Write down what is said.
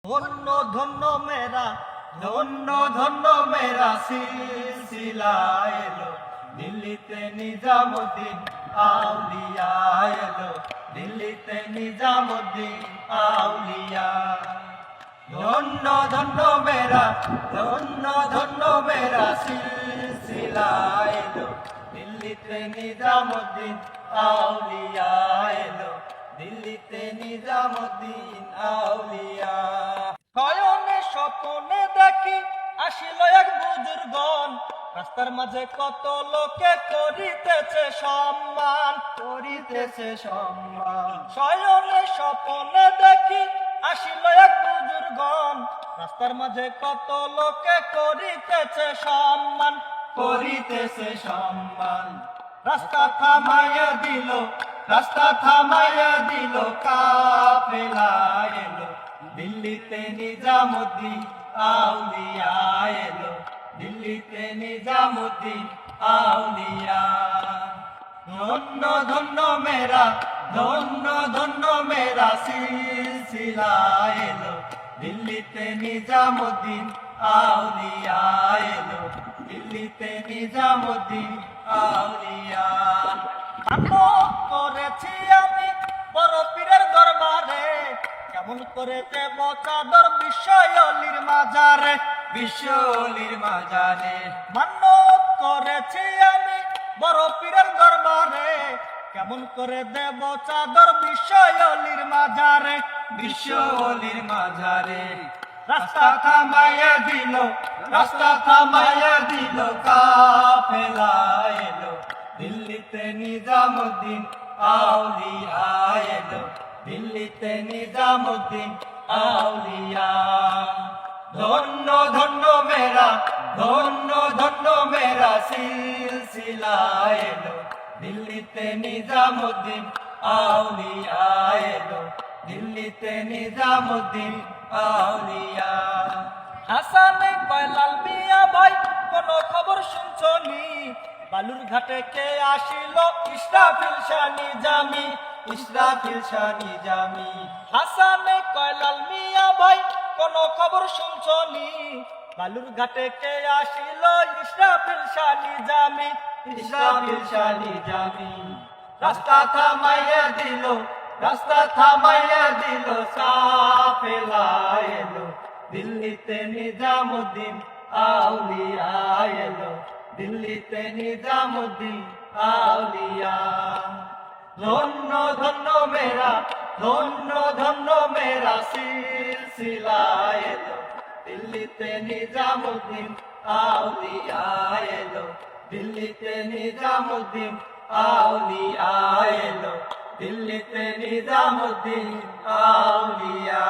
ধন্য ধন্য মেরা ধন্য ধন্য মেরা সিলসিলা এলো দিল্লিতে নিজামুদ্দিন আউলিয়া এলো দিল্লিতে নিজামুদ্দিন আউলিয়া। ধন্য ধন্য মেরা সিলসিলা এলো দিল্লিতে নিজামুদ্দিন আউলিয়া এলো দিল্লিতে নিজামুদ্দিন আউলিয়া। শয়নে স্বপ্নে দেখি আসিল এক বুজুর্গন রাস্তার মাঝে কত লোকে করিতেছে সম্মান শয়নে স্বপ্নে দেখি আসিল এক বুজুর্গন রাস্তার মাঝে কত লোকে করিতেছে সম্মান রাস্তা থামাইয়া দিল কাফেলা এলো দিল্লিতে নিজামুদ্দিন আউলিয়া এলো দিল্লিতে নিজামুদ্দিন আউলিয়া। ধন্য ধন্য মেরা সিলসিলা এলো দিল্লিতে নিজামুদ্দিন আউলিয়া এলো দিল্লিতে নিজামুদ্দিন আউলিয়া। করেছি আমি বড় পীরের দরবারে কেমন করে দেব চাদর বিশ্বলির মাজারে মান্যত করেছি আমি বড় পীরের দরবারে কেমন করে দেব চাদর বিশ্বলির মাজারে। রাস্তা থামাইয়া দিল কাফেলা এলো দিল্লিতে নিজামুদ্দিন আউলিয়া এলো দিল্লিতে নিজামুদ্দিন আউলিয়া। ধন্য ধন্য মেরা সিলসিলা এলো দিল্লিতে নিজামুদ্দিন আউলিয়া এলো দিল্লিতে নিজামুদ্দিন আউলিয়া। হাসানে কয়লাল মিয়া ভাই কোন খবর শুনছনি বালুর ঘাটে কে আসিল ইসরাফিল শাহ নিজামি। হাসানে কয়লাল মিয়া ভাই কোন খবর শুনছনি বালুর ঘাটে কে আসিল ইসরাফিল শাহ নিজামি। রাস্তা থামাইয়া দিল কাফেলা এলো দিল্লিতে নিজামুদ্দিন আউলিয়া এলো দিল্লিতে নিজামুদ্দিন আউলিয়া। ধন্য ধন্য মেরা সিলসিলা এলো দিল্লিতে নিজামুদ্দিন আউলিয়া এলো দিল্লিতে নিজামুদ্দিন আউলিয়া এলো দিল্লিতে নিজামুদ্দিন আউলিয়া।